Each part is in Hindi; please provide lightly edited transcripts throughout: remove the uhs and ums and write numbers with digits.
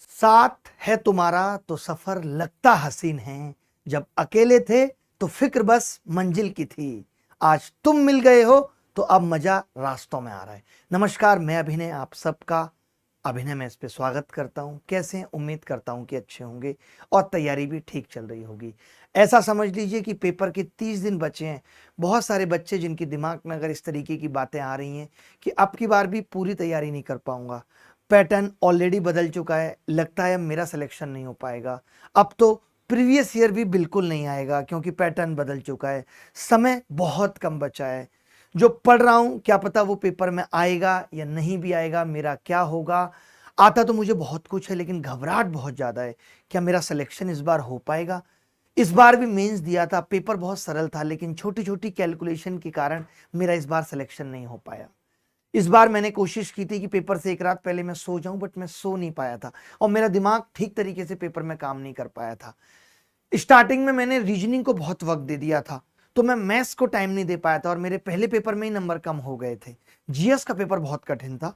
साथ है तुम्हारा तो सफर लगता हसीन है, जब अकेले थे तो फिक्र बस मंजिल की थी। आज तुम मिल गए हो तो अब मजा रास्तों में आ रहा है। नमस्कार, मैं अभिनय आप सबका अभिनय में इस पे स्वागत करता हूं। कैसे हैं? उम्मीद करता हूं कि अच्छे होंगे और तैयारी भी ठीक चल रही होगी। ऐसा समझ लीजिए कि पेपर के 30 दिन बचे हैं। बहुत सारे बच्चे जिनके दिमाग में अगर इस तरीके की बातें आ रही हैं कि अब की बार भी पूरी तैयारी नहीं कर पाऊंगा, पैटर्न ऑलरेडी बदल चुका है, लगता है अब मेरा सिलेक्शन नहीं हो पाएगा, अब तो प्रीवियस ईयर भी बिल्कुल नहीं आएगा क्योंकि पैटर्न बदल चुका है, समय बहुत कम बचा है, जो पढ़ रहा हूं क्या पता वो पेपर में आएगा या नहीं भी आएगा, मेरा क्या होगा। आता तो मुझे बहुत कुछ है लेकिन घबराहट बहुत ज्यादा है, क्या मेरा सिलेक्शन इस बार हो पाएगा। इस बार भी मेंस दिया था, पेपर बहुत सरल था लेकिन छोटी छोटी कैलकुलेशन के कारण मेरा इस बार सिलेक्शन नहीं हो पाया। इस बार मैंने कोशिश की थी कि पेपर से एक रात पहले मैं सो जाऊं, बट मैं सो नहीं पाया था और मेरा दिमाग ठीक तरीके से पेपर में काम नहीं कर पाया था। स्टार्टिंग में मैंने रीजनिंग को बहुत वक्त दे दिया था तो मैं मैथ्स को टाइम नहीं दे पाया था और मेरे पहले पेपर में ही नंबर कम हो गए थे। जीएस का पेपर बहुत कठिन था,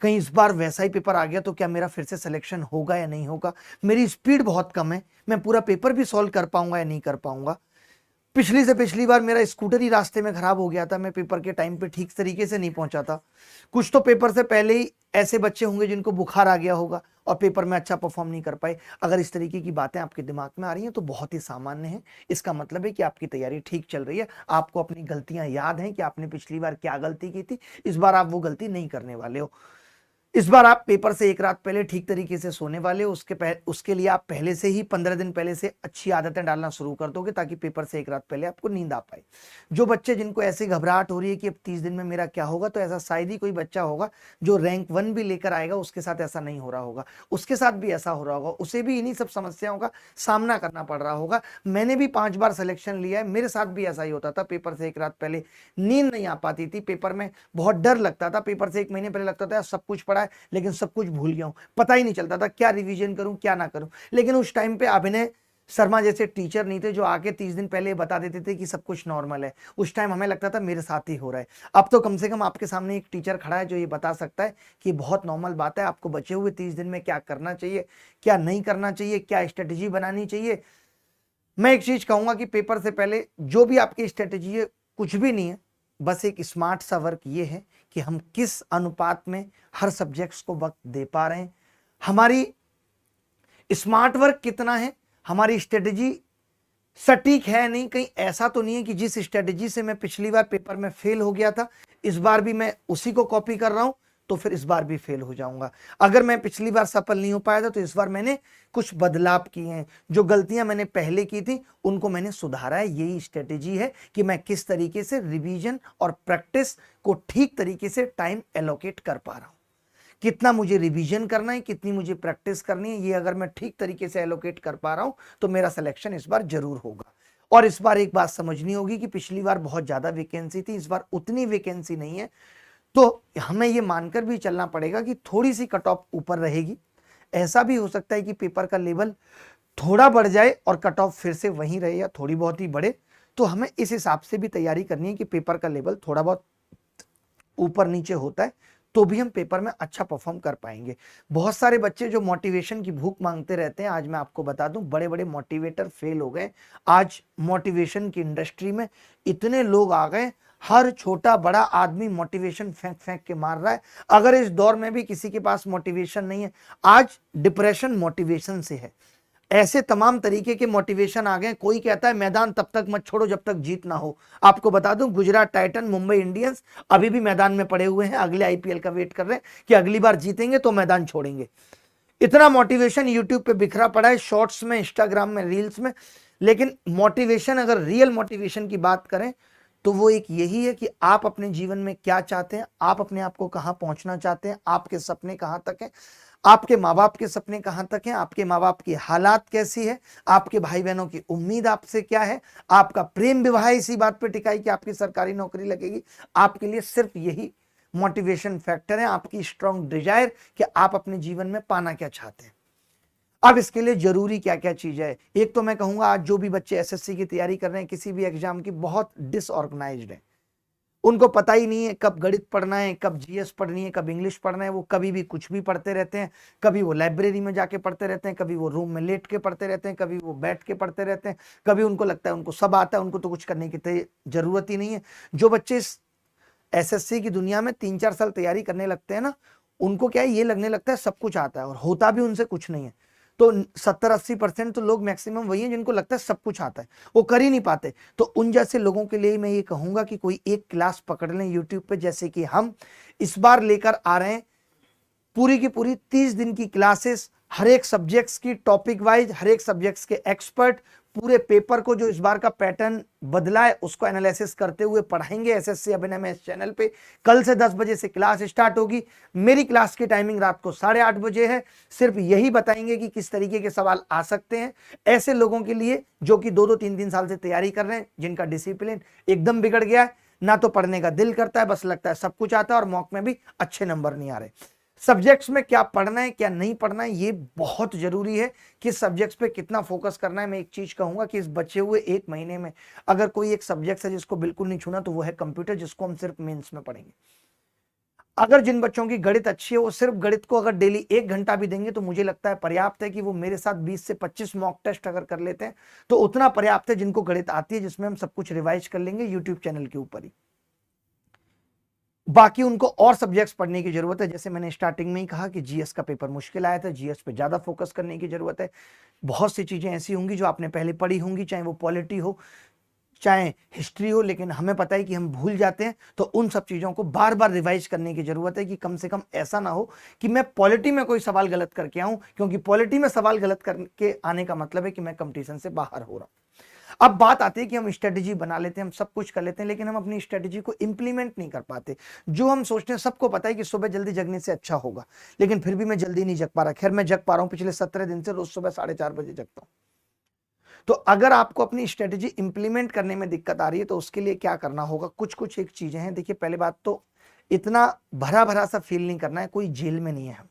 कहीं इस बार वैसा ही पेपर आ गया तो क्या मेरा फिर से सिलेक्शन होगा या नहीं होगा। मेरी स्पीड बहुत कम है, मैं पूरा पेपर भी सॉल्व कर पाऊंगा या नहीं कर पाऊंगा। पिछली से पिछली बार मेरा स्कूटर ही रास्ते में खराब हो गया था, मैं पेपर के टाइम पे ठीक तरीके से नहीं पहुंचा था। कुछ तो पेपर से पहले ही ऐसे बच्चे होंगे जिनको बुखार आ गया होगा और पेपर में अच्छा परफॉर्म नहीं कर पाए। अगर इस तरीके की बातें आपके दिमाग में आ रही हैं तो बहुत ही सामान्य है। इसका मतलब है कि आपकी तैयारी ठीक चल रही है, आपको अपनी गलतियां याद हैं कि आपने पिछली बार क्या गलती की थी, इस बार आप वो गलती नहीं करने वाले हो। इस बार आप पेपर से एक रात पहले ठीक तरीके से सोने वाले हो, उसके लिए आप पहले से ही 15 दिन पहले से अच्छी आदतें डालना शुरू कर दोगे ताकि पेपर से एक रात पहले आपको नींद आ पाए। जो बच्चे जिनको ऐसी घबराहट हो रही है कि अब 30 दिन में मेरा क्या होगा, तो ऐसा शायद ही कोई बच्चा होगा जो रैंक 1 भी लेकर आएगा, उसके साथ ऐसा नहीं हो रहा होगा। उसके साथ भी ऐसा हो रहा होगा, उसे भी इन्हीं सब समस्याओं का सामना करना पड़ रहा होगा। मैंने भी 5 बार सिलेक्शन लिया है, मेरे साथ भी ऐसा ही होता था। पेपर से एक रात पहले नींद नहीं आ पाती थी, पेपर में बहुत डर लगता था, पेपर से एक महीने पहले लगता था सब कुछ पढ़ा है लेकिन सब कुछ भूल गया हूं, पता ही नहीं चलता था क्या रिवीजन करूं क्या ना करूं। लेकिन उस टाइम पे अभिनय शर्मा जैसे टीचर नहीं थे जो आके 30 दिन पहले बता देते थे कि सब कुछ नॉर्मल है। उस टाइम हमें लगता था मेरे साथ ही हो रहा है। अब तो कम से कम आपके सामने एक टीचर खड़ा है जो ये बता सकता है कि बहुत नॉर्मल बात है, आपको बचे हुए 30 दिन में क्या करना चाहिए, क्या नहीं करना चाहिए, क्या स्ट्रेटेजी बनानी चाहिए। मैं एक चीज कहूंगा कि पेपर से पहले जो भी आपकी स्ट्रेटेजी है कुछ भी नहीं है, बस एक स्मार्ट सा वर्क ये है कि हम किस अनुपात में हर सब्जेक्ट्स को वक्त दे पा रहे हैं। हमारी स्मार्ट वर्क कितना है, हमारी स्ट्रेटेजी सटीक है नहीं, कहीं ऐसा तो नहीं है कि जिस स्ट्रेटेजी से मैं पिछली बार पेपर में फेल हो गया था इस बार भी मैं उसी को कॉपी कर रहा हूं तो फिर इस बार भी फेल हो जाऊंगा। अगर मैं पिछली बार सफल नहीं हो पाया था तो इस बार मैंने कुछ बदलाव किए हैं, जो गलतियां मैंने पहले की थी उनको मैंने सुधारा है। यही स्ट्रेटेजी है कि मैं किस तरीके से रिवीजन और प्रैक्टिस को ठीक तरीके से टाइम एलोकेट कर पा रहा हूं। कितना मुझे रिवीजन करना है, कितनी मुझे प्रैक्टिस करनी है, ये अगर मैं ठीक तरीके से एलोकेट कर पा रहा हूं तो मेरा सिलेक्शन इस बार जरूर होगा। और इस बार एक बात समझनी होगी कि पिछली बार बहुत ज्यादा वैकेंसी थी, इस बार उतनी वैकेंसी नहीं है, तो हमें ये मानकर भी चलना पड़ेगा कि थोड़ी सी कट ऑफ ऊपर रहेगी। ऐसा भी हो सकता है कि पेपर का लेवल थोड़ा बढ़ जाए और कट ऑफ फिर से वहीं रहे या थोड़ी बहुत ही बढ़े। तो हमें इस हिसाब से भी तैयारी करनी है कि पेपर का लेवल थोड़ा बहुत ऊपर नीचे होता है तो भी हम पेपर में अच्छा परफॉर्म कर पाएंगे। बहुत सारे बच्चे जो मोटिवेशन की भूख मांगते रहते हैं, आज मैं आपको बता दूं बड़े बड़े मोटिवेटर फेल हो गए। आज मोटिवेशन की इंडस्ट्री में इतने लोग आ गए, हर छोटा बड़ा आदमी मोटिवेशन फेंक फेंक के मार रहा है। अगर इस दौर में भी किसी के पास मोटिवेशन नहीं है, आज डिप्रेशन मोटिवेशन से है। ऐसे तमाम तरीके के मोटिवेशन आ गए। कोई कहता है मैदान तब तक मत छोड़ो जब तक जीत ना हो। आपको बता दूं गुजरात टाइटन, मुंबई इंडियंस अभी भी मैदान में पड़े हुए हैं, अगले आईपीएल का वेट कर रहे हैं कि अगली बार जीतेंगे तो मैदान छोड़ेंगे। इतना मोटिवेशन यूट्यूब पे बिखरा पड़ा है, शॉर्ट्स में, इंस्टाग्राम में, रील्स में। लेकिन मोटिवेशन, अगर रियल मोटिवेशन की बात करें तो वो एक यही है कि आप अपने जीवन में क्या चाहते हैं, आप अपने आप को कहां पहुंचना चाहते हैं, आपके सपने कहां तक हैं, आपके माँ बाप के सपने कहां तक हैं, आपके माँ बाप की हालात कैसी है, आपके भाई बहनों की उम्मीद आपसे क्या है, आपका प्रेम विवाह इसी बात पे टिका है कि आपकी सरकारी नौकरी लगेगी। आपके लिए सिर्फ यही मोटिवेशन फैक्टर है, आपकी स्ट्रॉन्ग डिजायर कि आप अपने जीवन में पाना क्या चाहते हैं। अब इसके लिए जरूरी क्या क्या चीज है। एक तो मैं कहूंगा आज जो भी बच्चे एसएससी की तैयारी कर रहे हैं, किसी भी एग्जाम की, बहुत डिसऑर्गेनाइज्ड है। उनको पता ही नहीं है कब गणित पढ़ना है, कब जीएस पढ़नी है, कब इंग्लिश पढ़ना है। वो कभी भी कुछ भी पढ़ते रहते हैं। कभी वो लाइब्रेरी में जाके पढ़ते रहते हैं, कभी वो रूम में लेट के पढ़ते रहते हैं, कभी वो बैठ के पढ़ते रहते हैं। कभी उनको लगता है उनको सब आता है, उनको तो कुछ करने की जरूरत ही नहीं है। जो बच्चे एसएससी की दुनिया में 3-4 साल तैयारी करने लगते हैं ना, उनको क्या है, ये लगने लगता है सब कुछ आता है, और होता भी उनसे कुछ नहीं है। तो 70-80% तो लोग मैक्सिमम वही हैं जिनको लगता है सब कुछ आता है, वो कर ही नहीं पाते। तो उन जैसे लोगों के लिए मैं ये कहूंगा कि कोई एक क्लास पकड़ लें यूट्यूब पे, जैसे कि हम इस बार लेकर आ रहे हैं पूरी की पूरी 30 दिन की क्लासेस, हर एक सब्जेक्ट्स की टॉपिक वाइज, हर एक सब्जेक्ट्स के एक्सपर्ट, पूरे पेपर को जो इस बार का पैटर्न बदला है उसको एनालिसिस करते हुए पढ़ाएंगे एसएससी अभिनय में इस चैनल पे। कल से 10 बजे से क्लास स्टार्ट होगी। मेरी क्लास की टाइमिंग रात को 8:30 बजे है। सिर्फ यही बताएंगे कि किस तरीके के सवाल आ सकते हैं ऐसे लोगों के लिए जो कि 2-2, 3-3 साल से तैयारी कर रहे हैं, जिनका डिसिप्लिन एकदम बिगड़ गया है, ना तो पढ़ने का दिल करता है, बस लगता है सब कुछ आता है, और मॉक में भी अच्छे नंबर नहीं आ रहे। सब्जेक्ट्स में क्या पढ़ना है क्या नहीं पढ़ना है ये बहुत जरूरी है, किस सब्जेक्ट्स पे कितना फोकस करना है। मैं एक चीज कहूंगा कि इस बचे हुए 1 महीने में अगर कोई एक सब्जेक्ट है जिसको बिल्कुल नहीं छूना, तो वो है कंप्यूटर, जिसको हम सिर्फ मेंस में पढ़ेंगे। अगर जिन बच्चों की गणित अच्छी है वो सिर्फ गणित को अगर डेली 1 घंटा भी देंगे, तो मुझे लगता है पर्याप्त है कि वो मेरे साथ 20 से 25 मॉक टेस्ट अगर कर लेते हैं तो उतना पर्याप्त है जिनको गणित आती है, जिसमें हम सब कुछ रिवाइज कर लेंगे यूट्यूब चैनल के ऊपर ही। बाकी उनको और सब्जेक्ट्स पढ़ने की जरूरत है। जैसे मैंने स्टार्टिंग में ही कहा कि जीएस का पेपर मुश्किल आया था, जीएस पे ज्यादा फोकस करने की जरूरत है। बहुत सी चीजें ऐसी होंगी जो आपने पहले पढ़ी होंगी, चाहे वो पॉलिटी हो चाहे हिस्ट्री हो, लेकिन हमें पता है कि हम भूल जाते हैं। तो उन सब चीजों को बार बार रिवाइज करने की जरूरत है कि कम से कम ऐसा ना हो कि मैं पॉलिटी में कोई सवाल गलत करके आऊं, क्योंकि पॉलिटी में सवाल गलत करके आने का मतलब है कि मैं कंपटीशन से बाहर हो रहा हूं। अब बात आती है कि हम स्ट्रेटेजी बना लेते हैं, हम सब कुछ कर लेते हैं, लेकिन हम अपनी स्ट्रेटेजी को इंप्लीमेंट नहीं कर पाते। जो हम सोचते हैं, सबको पता है कि सुबह जल्दी जगने से अच्छा होगा, लेकिन फिर भी मैं जल्दी नहीं जग पा रहा। खैर मैं जग पा रहा हूं, पिछले 17 दिन से रोज सुबह 4:30 बजे जगता हूं। तो अगर आपको अपनी स्ट्रेटेजी इंप्लीमेंट करने में दिक्कत आ रही है तो उसके लिए क्या करना होगा, कुछ कुछ एक चीजें हैं। देखिए, पहले बात तो इतना भरा भरा सा फील नहीं करना है, कोई जेल में नहीं है हम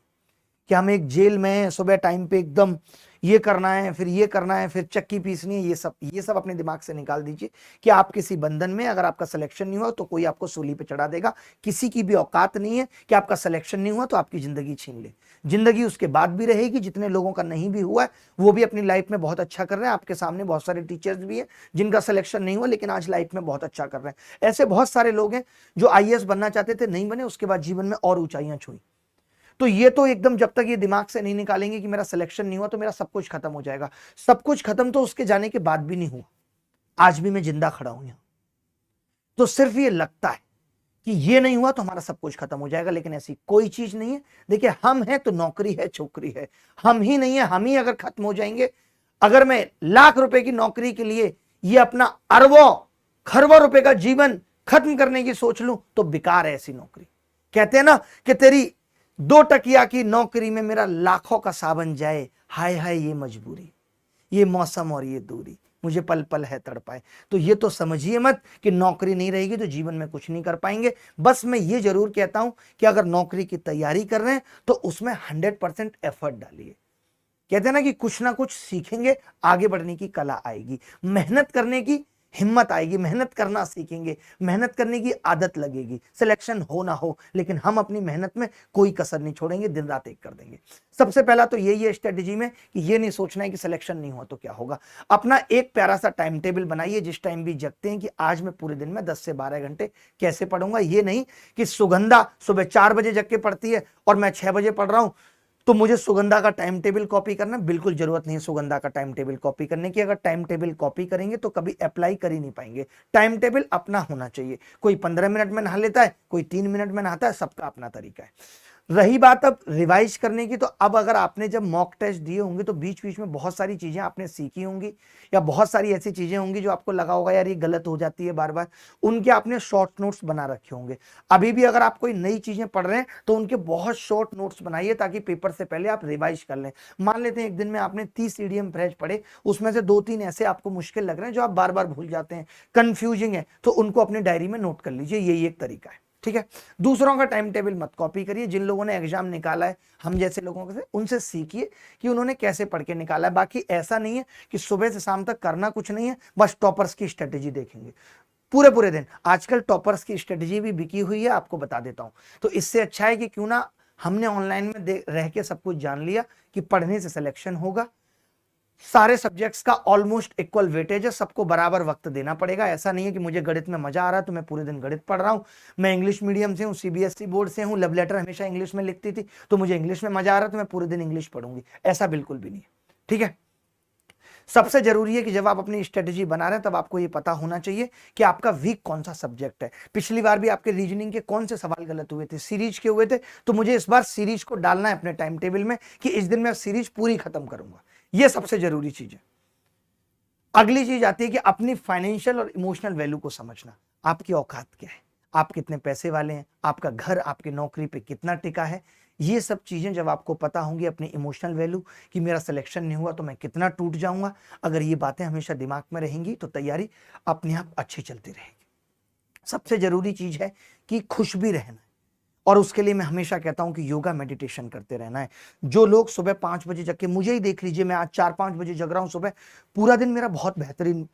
कि हम एक जेल में हैं, सुबह टाइम पे एकदम ये करना है, फिर ये करना है, फिर चक्की पीसनी है। ये सब अपने दिमाग से निकाल दीजिए कि आप किसी बंधन में, अगर आपका सिलेक्शन नहीं हुआ तो कोई आपको सूली पे चढ़ा देगा। किसी की भी औकात नहीं है कि आपका सिलेक्शन नहीं हुआ तो आपकी जिंदगी छीन ले। जिंदगी उसके बाद भी रहेगी। जितने लोगों का नहीं भी हुआ है वो भी अपनी लाइफ में बहुत अच्छा कर रहे हैं। आपके सामने बहुत सारे टीचर्स भी हैं जिनका सिलेक्शन नहीं हुआ लेकिन आज लाइफ में बहुत अच्छा कर रहे हैं। ऐसे बहुत सारे लोग हैं जो आईएएस बनना चाहते थे, नहीं बने, उसके बाद जीवन में और ऊंचाइयां छुई। तो ये तो एकदम जब तक ये दिमाग से नहीं निकालेंगे कि मेरा सिलेक्शन नहीं हुआ तो मेरा सब कुछ खत्म हो जाएगा। सब कुछ खत्म तो उसके जाने के बाद भी नहीं हुआ, आज भी मैं जिंदा खड़ा हूं यहां। तो सिर्फ ये लगता है कि ये नहीं हुआ तो हमारा सब कुछ खत्म हो जाएगा, लेकिन ऐसी कोई चीज नहीं है। देखिए, हम हैं तो नौकरी है, छोकरी है। हम ही नहीं है, हम ही अगर खत्म हो जाएंगे, अगर मैं लाख रुपए की नौकरी के लिए ये अपना अरबों खरबों रुपए का जीवन खत्म करने की सोच लूं तो बेकार है ऐसी नौकरी। कहते हैं ना कि तेरी 2 टकिया की नौकरी में मेरा लाखों का सावन जाए, हाय हाय ये मजबूरी, ये मौसम और ये दूरी मुझे पल पल है तड़पाए। तो ये तो समझिए मत कि नौकरी नहीं रहेगी तो जीवन में कुछ नहीं कर पाएंगे। बस मैं ये जरूर कहता हूं कि अगर नौकरी की तैयारी कर रहे हैं तो उसमें 100% एफर्ट डालिए। कहते हैं ना कि कुछ ना कुछ सीखेंगे, आगे बढ़ने की कला आएगी, मेहनत करने की हिम्मत आएगी, मेहनत करना सीखेंगे, मेहनत करने की आदत लगेगी। सिलेक्शन हो ना हो, लेकिन हम अपनी मेहनत में कोई कसर नहीं छोड़ेंगे, दिन रात एक कर देंगे। सबसे पहला तो यही है स्ट्रेटेजी में कि ये नहीं सोचना है कि सिलेक्शन नहीं हुआ तो क्या होगा। अपना एक प्यारा सा टाइम टेबल बनाइए, जिस टाइम भी जगते हैं कि आज मैं पूरे दिन में 10 से 12 घंटे कैसे पढ़ूंगा। ये नहीं कि सुगंधा सुबह 4 बजे जग के पढ़ती है और मैं 6 बजे पढ़ रहा हूं तो मुझे सुगंधा का टाइम टेबल कॉपी करना। बिल्कुल जरूरत नहीं है सुगंधा का टाइम टेबल कॉपी करने की। अगर टाइम टेबल कॉपी करेंगे तो कभी अप्लाई कर ही नहीं पाएंगे। टाइम टेबल अपना होना चाहिए। कोई 15 मिनट में नहा लेता है, कोई 3 मिनट में नहाता है, सबका अपना तरीका है। रही बात अब रिवाइज करने की, तो अब अगर आपने जब मॉक टेस्ट दिए होंगे तो बीच बीच में बहुत सारी चीजें आपने सीखी होंगी, या बहुत सारी ऐसी चीजें होंगी जो आपको लगा होगा यार ये गलत हो जाती है बार बार, उनके आपने शॉर्ट नोट्स बना रखे होंगे। अभी भी अगर आप कोई नई चीजें पढ़ रहे हैं तो उनके बहुत शॉर्ट नोट्स बनाइए ताकि पेपर से पहले आप रिवाइज कर लें। मान लेते हैं एक दिन में आपने 30 ईडीएम फ्रेज पढ़े, उसमें से 2-3 ऐसे आपको मुश्किल लग रहे हैं जो आप बार बार भूल जाते हैं, कंफ्यूजिंग है, तो उनको अपनी डायरी में नोट कर लीजिए। यही एक तरीका है, ठीक है। दूसरों का टाइम टेबल मत कॉपी करिए। जिन लोगों ने एग्जाम निकाला है, हम जैसे लोगों से, उनसे सीखिए कि उन्होंने कैसे पढ़ के निकाला है। बाकी ऐसा नहीं है कि सुबह से शाम तक करना कुछ नहीं है, बस टॉपर्स की स्ट्रेटेजी देखेंगे। पूरे पूरे दिन। आजकल टॉपर्स की स्ट्रेटेजी भी बिकी हुई है, आपको बता देता हूं। तो इससे अच्छा है कि क्यों ना हमने ऑनलाइन में रह के सब कुछ जान लिया कि पढ़ने से सिलेक्शन होगा। सारे सब्जेक्ट्स का ऑलमोस्ट इक्वल वेटेज है, सबको बराबर वक्त देना पड़ेगा। ऐसा नहीं है कि मुझे गणित में मजा आ रहा है तो मैं पूरे दिन गणित पढ़ रहा हूं, मैं इंग्लिश मीडियम से हूं, सीबीएसई बोर्ड से हूं, लव लेटर हमेशा इंग्लिश में लिखती थी तो मुझे इंग्लिश में मजा आ रहा है तो मैं पूरे दिन इंग्लिश पढ़ूंगी। ऐसा बिल्कुल भी नहीं है, ठीक है। सबसे जरूरी है कि जब आप अपनी स्ट्रेटेजी बना रहे हैं तब आपको ये पता होना चाहिए कि आपका वीक कौन सा सब्जेक्ट है। पिछली बार भी आपके रीजनिंग के कौन से सवाल गलत हुए थे, सीरीज के हुए थे, तो मुझे इस बार सीरीज को डालना है अपने टाइम टेबल में कि इस दिन मैं सीरीज पूरी खत्म करूंगा। यह सबसे जरूरी चीज है। अगली चीज आती है कि अपनी फाइनेंशियल और इमोशनल वैल्यू को समझना। आपकी औकात क्या है, आप कितने पैसे वाले हैं, आपका घर आपकी नौकरी पे कितना टिका है। ये सब चीजें जब आपको पता होंगी, अपनी इमोशनल वैल्यू कि मेरा सिलेक्शन नहीं हुआ तो मैं कितना टूट जाऊंगा, अगर ये बातें हमेशा दिमाग में रहेंगी तो तैयारी अपने आप अच्छी चलती रहेगी। सबसे जरूरी चीज है कि खुश भी रहना है, और उसके लिए मैं हमेशा कहता हूं कि योगा मेडिटेशन करते रहना है। जो लोग सुबह 5 बजे जग के, मुझे ही देख लीजिए, मैं आज 4-5 बजे जग रहा हूं सुबह, पूरा दिन मेरा बहुत बेहतरीन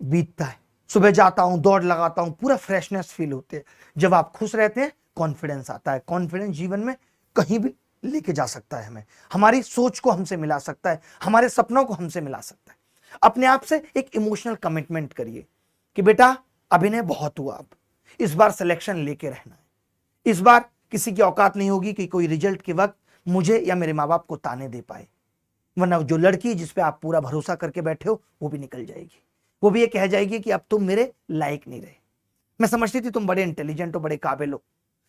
बीतता है। सुबह जाता हूं, दौड़ लगाता हूं, पूरा फ्रेशनेस फील होते हैं। जब आप खुश रहते हैं कॉन्फिडेंस आता है। कॉन्फिडेंस जीवन में कहीं भी लेके जा सकता है हमें, हमारी सोच को हमसे मिला सकता है, हमारे सपनों को हमसे मिला सकता है। अपने आप से एक इमोशनल कमिटमेंट करिए कि बेटा अभिनय बहुत हुआ, अब इस बार सिलेक्शन लेके रहना है। इस बार किसी की औकात नहीं होगी कि कोई रिजल्ट के वक्त मुझे या मेरे माँ बाप को ताने दे पाए, वरना जो लड़की जिस पे आप पूरा भरोसा करके बैठे हो वो भी निकल जाएगी। वो भी ये कह जाएगी कि अब तुम मेरे लायक नहीं रहे। मैं समझती थी तुम बड़े इंटेलिजेंट हो, बड़े काबिल हो,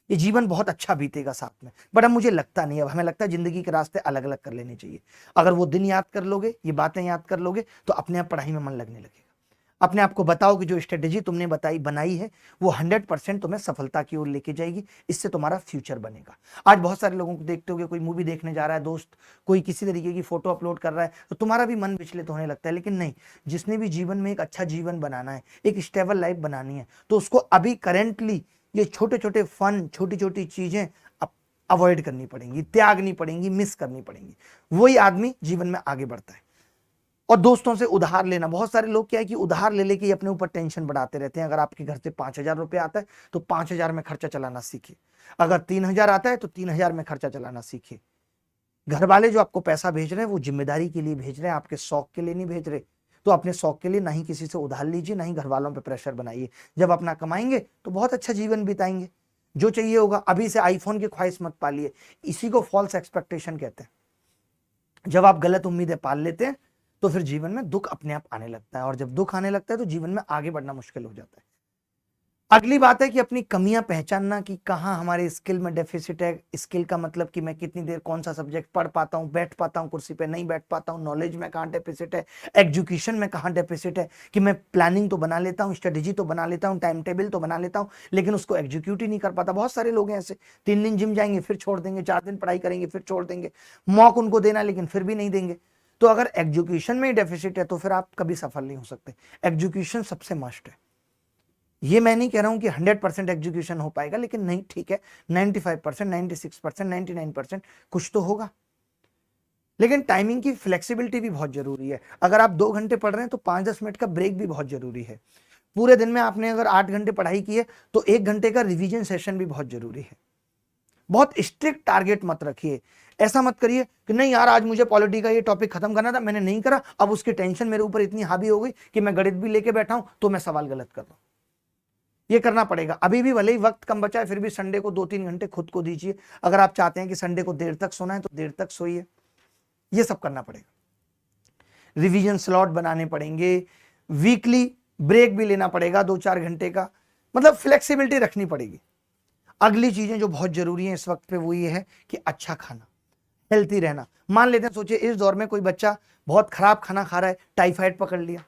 ये जीवन बहुत अच्छा बीतेगा साथ में, बट अब मुझे लगता नहीं है। अब हमें लगता है जिंदगी के रास्ते अलग अलग कर लेने चाहिए। अगर वो दिन याद कर लोगे, ये बातें याद कर लोगे, तो अपने आप पढ़ाई में मन लगने लगेगा। अपने आप को बताओ कि जो स्ट्रेटेजी तुमने बनाई है वो 100% तुम्हें सफलता की ओर लेके जाएगी। इससे तुम्हारा फ्यूचर बनेगा। आज बहुत सारे लोगों को देखते हो, कोई मूवी देखने जा रहा है दोस्त, कोई किसी तरीके की फोटो अपलोड कर रहा है, तो तुम्हारा भी मन विचलित होने लगता है। लेकिन नहीं, जिसने भी जीवन में एक अच्छा जीवन बनाना है, एक स्टेबल लाइफ बनानी है, तो उसको अभी करेंटली ये छोटे छोटे फन, छोटी छोटी चीजें अवॉइड करनी पड़ेंगी, त्यागनी पड़ेंगी, मिस करनी पड़ेंगी। वही आदमी जीवन में आगे बढ़ता है। और दोस्तों से उधार लेना, बहुत सारे लोग क्या है कि उधार ले लेके अपने ऊपर टेंशन बढ़ाते रहते हैं। अगर आपके घर से 5,000 रुपये आता है तो 5,000 में खर्चा चलाना सीखिए। अगर 3,000 आता है तो 3,000 में खर्चा चलाना सीखिए। घर वाले जो आपको पैसा भेज रहे हैं वो जिम्मेदारी के लिए भेज रहे हैं, आपके शौक के लिए नहीं भेज रहे। तो अपने शौक के लिए ना ही किसी से उधार लीजिए, ना ही घर वालों पर प्रेशर बनाइए। जब अपना कमाएंगे तो बहुत अच्छा जीवन बिताएंगे, जो चाहिए होगा। अभी से आईफोन की ख्वाहिश मत पालिए, इसी को फॉल्स एक्सपेक्टेशन कहते हैं। जब आप गलत उम्मीदें पाल लेते हैं तो फिर जीवन में दुख अपने आप आने लगता है, और जब दुख आने लगता है तो जीवन में आगे बढ़ना मुश्किल हो जाता है। अगली बात है कि अपनी कमियां पहचानना कि कहां हमारे स्किल में डेफिसिट है। स्किल का मतलब कि मैं कितनी देर कौन सा सब्जेक्ट पढ़ पाता हूं, बैठ पाता हूं कुर्सी पे, नहीं बैठ पाता हूं। नॉलेज में कहां डेफिसिट है, एजुकेशन में कहां डेफिसिट है कि मैं प्लानिंग तो बना लेता हूं, स्ट्रेटेजी तो बना लेता हूं, टाइम टेबल तो बना लेता हूं, लेकिन उसको एग्जीक्यूट ही नहीं कर पाता। बहुत सारे लोग हैं ऐसे, 3 दिन जिम जाएंगे फिर छोड़ देंगे, 4 दिन पढ़ाई करेंगे फिर छोड़ देंगे, मौका उनको देना लेकिन फिर भी नहीं देंगे। तो अगर एजुकेशन में डेफिसिट है तो फिर आप कभी सफल नहीं हो सकते। एजुकेशन सबसे मस्ट है। ये मैं नहीं कह रहा हूं कि 100% एजुकेशन हो पाएगा, लेकिन नहीं, ठीक है, 95%, 96%, 99% कुछ तो होगा। लेकिन टाइमिंग की फ्लेक्सिबिलिटी भी बहुत जरूरी है। अगर आप 2 घंटे पढ़ रहे हैं तो 5-10 मिनट का ब्रेक भी बहुत जरूरी है। पूरे दिन में आपने अगर 8 घंटे पढ़ाई की है तो 1 घंटे का रिवीजन सेशन भी बहुत जरूरी है। बहुत स्ट्रिक्ट टारगेट मत रखिए। ऐसा मत करिए कि नहीं यार आज मुझे पॉलिटी का ये टॉपिक खत्म करना था, मैंने नहीं करा, अब उसकी टेंशन मेरे ऊपर इतनी हावी हो गई कि मैं गणित भी लेके बैठा हूं तो मैं सवाल गलत कर रहा हूं। ये करना पड़ेगा। अभी भी भले ही वक्त कम बचा है फिर भी संडे को 2-3 घंटे खुद को दीजिए। अगर आप चाहते हैं कि संडे को देर तक सोना है तो देर तक सोइए। ये सब करना पड़ेगा। रिवीजन स्लॉट बनाने पड़ेंगे, वीकली ब्रेक भी लेना पड़ेगा 2-4 घंटे का, मतलब फ्लेक्सिबिलिटी रखनी पड़ेगी। अगली चीजें जो बहुत जरूरी हैं इस वक्त पे वो ये है कि अच्छा खाना, हेल्थी रहना। मान लेते हैं, सोचिए इस दौर में कोई बच्चा बहुत खराब खाना खा रहा है, टाइफाइड पकड़ लिया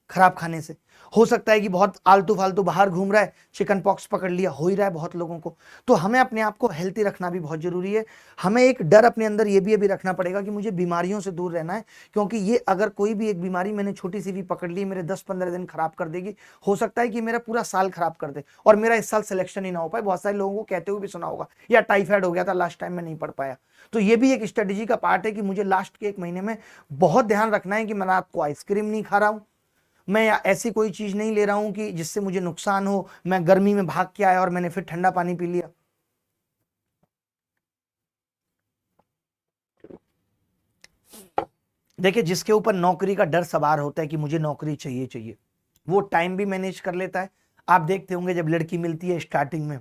खराब खाने से। हो सकता है कि बहुत आलतू फालतू बाहर घूम रहा है, चिकन पॉक्स पकड़ लिया, हो ही रहा है बहुत लोगों को। तो हमें अपने आप को हेल्थी रखना भी बहुत जरूरी है। हमें एक डर अपने अंदर ये भी रखना पड़ेगा कि मुझे बीमारियों से दूर रहना है, क्योंकि ये अगर कोई भी एक बीमारी मैंने छोटी सी भी पकड़ ली, मेरे 10-15 दिन खराब कर देगी। हो सकता है कि मेरा पूरा साल खराब कर दे और मेरा इस साल सिलेक्शन ही ना हो पाए। बहुत सारे लोगों को कहते हुए भी सुना होगा, या टाइफाइड हो गया था लास्ट टाइम में नहीं पढ़ पाया। तो ये भी एक स्ट्रेटेजी का पार्ट है कि मुझे लास्ट के 1 महीने में बहुत ध्यान रखना है कि मैं रात को आइसक्रीम नहीं खा रहा हूं, मैं ऐसी कोई चीज नहीं ले रहा हूं कि जिससे मुझे नुकसान हो, मैं गर्मी में भाग के आया और मैंने फिर ठंडा पानी पी लिया। देखिए, जिसके ऊपर नौकरी का डर सवार होता है कि मुझे नौकरी चाहिए चाहिए, वो टाइम भी मैनेज कर लेता है। आप देखते होंगे जब लड़की मिलती है स्टार्टिंग में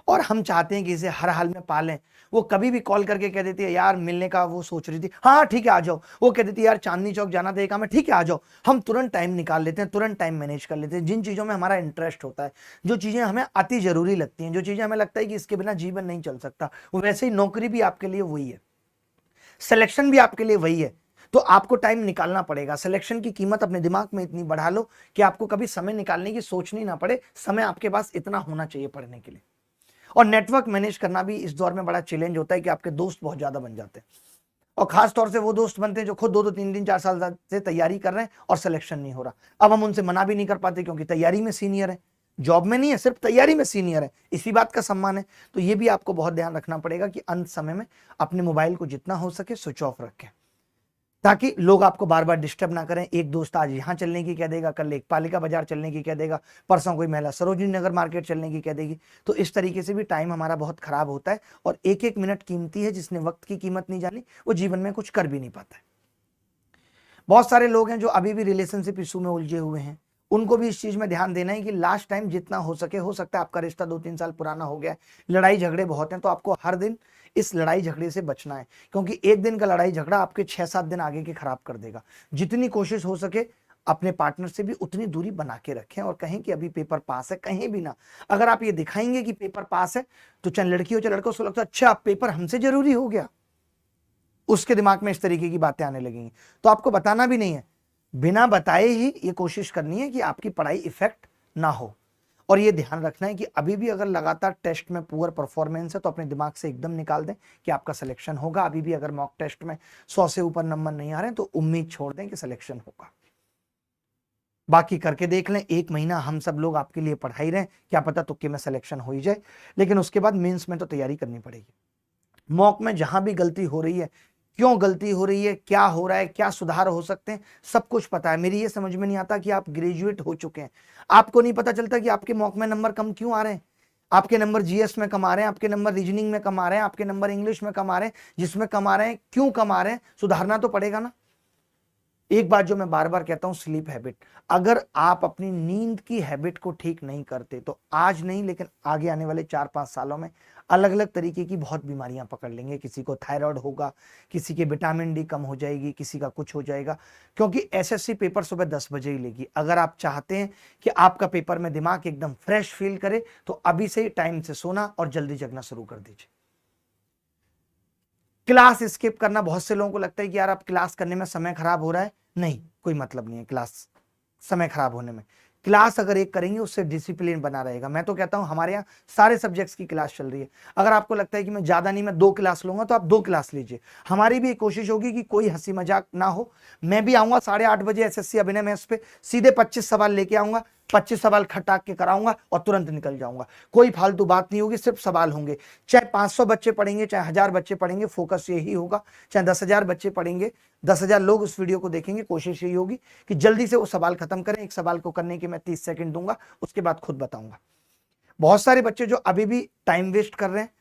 और हम चाहते हैं कि इसे हर हाल में पालें, वो कभी भी कॉल करके कह देती है यार मिलने का वो सोच रही थी, हाँ ठीक है आ जाओ। वो कह देती है यार चांदनी चौक जाना था एक काम है, ठीक है आ जाओ। हम तुरंत टाइम निकाल लेते हैं, तुरंत टाइम मैनेज कर लेते हैं। जिन चीज़ों में हमारा इंटरेस्ट होता है, जो चीज़ें हमें अति जरूरी लगती हैं, जो चीज़ें हमें लगता है कि इसके बिना जीवन नहीं चल सकता, वो वैसे ही नौकरी भी आपके लिए वही है, सिलेक्शन भी आपके लिए वही है। तो आपको टाइम निकालना पड़ेगा। सिलेक्शन की कीमत अपने दिमाग में इतनी बढ़ा लो कि आपको कभी समय निकालने की सोचनी ना पड़े, समय आपके पास इतना होना चाहिए पढ़ने के लिए। और नेटवर्क मैनेज करना भी इस दौर में बड़ा चैलेंज होता है कि आपके दोस्त बहुत ज्यादा बन जाते हैं, और खास तौर से वो दोस्त बनते हैं जो खुद 2-2 3-3 4 साल से तैयारी कर रहे हैं और सिलेक्शन नहीं हो रहा। अब हम उनसे मना भी नहीं कर पाते क्योंकि तैयारी में सीनियर है, जॉब में नहीं है, सिर्फ तैयारी में सीनियर है, इसी बात का सम्मान है। तो ये भी आपको बहुत ध्यान रखना पड़ेगा कि अंत समय में अपने मोबाइल को जितना हो सके स्विच ऑफ रखें, ताकि लोग आपको बार बार डिस्टर्ब ना करें। एक दोस्त आज यहाँ चलने की कह देगा, कल एक पालिका बाजार चलने की कह देगा, परसों कोई महिला सरोजिनी नगर मार्केट चलने की कह देगी। तो इस तरीके से भी टाइम हमारा बहुत खराब होता है, और एक एक मिनट कीमती है। जिसने वक्त की कीमत नहीं जानी वो जीवन में कुछ कर भी नहीं पाता है। बहुत सारे लोग हैं जो अभी भी रिलेशनशिप इशू में उलझे हुए हैं, उनको भी इस चीज में ध्यान देना है कि लास्ट टाइम जितना हो सके, हो सकता है आपका रिश्ता 2-3 साल पुराना हो गया है, लड़ाई झगड़े बहुत हैं, तो आपको हर दिन इस लड़ाई झगड़े से बचना है, क्योंकि एक दिन का लड़ाई झगड़ा आपके 6-7 दिन आगे के खराब कर देगा। जितनी कोशिश हो सके अपने पार्टनर से भी उतनी दूरी बना के रखें, और कहें कि अभी पेपर पास है, कहीं भी ना। अगर आप ये दिखाएंगे कि पेपर पास है, तो चाहे लड़की हो चाहे लड़का, उसको लगता है अच्छा पेपर हमसे जरूरी हो गया, उसके दिमाग में इस तरीके की बातें आने लगेंगी। तो आपको बताना भी नहीं है, बिना बताए ही ये कोशिश करनी है कि आपकी पढ़ाई इफेक्ट ना हो। और ये ध्यान रखना है कि अभी भी अगर लगातार टेस्ट में पुअर परफॉर्मेंस है तो अपने दिमाग से एकदम निकाल दें कि आपका सिलेक्शन होगा। अभी भी अगर मॉक टेस्ट में 100 से ऊपर नंबर नहीं आ रहे हैं तो उम्मीद छोड़ दें कि सिलेक्शन होगा। बाकी करके देख लें, 1 महीना हम सब लोग आपके लिए पढ़ाई रहे, क्या पता तुक्के में सिलेक्शन हो ही जाए, लेकिन उसके बाद मेंस में तो तैयारी करनी पड़ेगी। मॉक में जहां भी गलती हो रही है, क्यों गलती हो रही है, क्या हो रहा है, क्या सुधार हो सकते हैं, सब कुछ पता है। मेरी ये समझ में नहीं आता कि आप ग्रेजुएट हो चुके हैं, आपको नहीं पता चलता कि आपके मॉक में नंबर कम क्यों आ रहे हैं। आपके नंबर जीएस में कम आ रहे हैं, आपके नंबर रीजनिंग में कम आ रहे हैं, आपके नंबर इंग्लिश में कम आ रहे हैं, जिसमें कम आ रहे हैं क्यों कम आ रहे हैं, सुधारना तो पड़ेगा ना। एक बात जो मैं बार बार कहता हूं, स्लीप हैबिट। अगर आप अपनी नींद की हैबिट को ठीक नहीं करते तो आज नहीं लेकिन आगे आने वाले 4-5 सालों में अलग अलग तरीके की बहुत बीमारियां पकड़ लेंगे। किसी को थायराइड होगा, किसी के विटामिन डी कम हो जाएगी, किसी का कुछ हो जाएगा, क्योंकि एसएससी पेपर सुबह 10 बजे ही लेगी। अगर आप चाहते हैं कि आपका पेपर में दिमाग एकदम फ्रेश फील करे तो अभी से ही टाइम से सोना और जल्दी जगना शुरू कर दीजिए। क्लास स्किप करना, बहुत से लोगों को लगता है कि यार अब क्लास करने में समय खराब हो रहा है। नहीं, कोई मतलब नहीं है क्लास समय खराब होने में। क्लास अगर एक करेंगे उससे डिसिप्लिन बना रहेगा। मैं तो कहता हूं हमारे यहाँ सारे सब्जेक्ट्स की क्लास चल रही है। अगर आपको लगता है कि मैं ज्यादा नहीं, मैं 2 क्लास लूंगा, तो आप 2 क्लास लीजिए। हमारी भी कोशिश होगी कि कोई हंसी मजाक ना हो। मैं भी आऊंगा 8:30 बजे एसएससी अभिनय मैथ्स पे, सीधे 25 सवाल लेके आऊंगा, 25 सवाल खटाक के कराऊंगा और तुरंत निकल जाऊंगा। कोई फालतू बात नहीं होगी, सिर्फ सवाल होंगे। चाहे 500 बच्चे पढ़ेंगे, चाहे 1000 बच्चे पढ़ेंगे, फोकस यही होगा। चाहे 10,000 बच्चे पढ़ेंगे, 10,000 लोग उस वीडियो को देखेंगे, कोशिश यही होगी कि जल्दी से वो सवाल खत्म करें। एक सवाल को करने के मैं 30 सेकंड दूंगा, उसके बाद खुद बताऊंगा। बहुत सारे बच्चे जो अभी भी टाइम वेस्ट कर रहे हैं,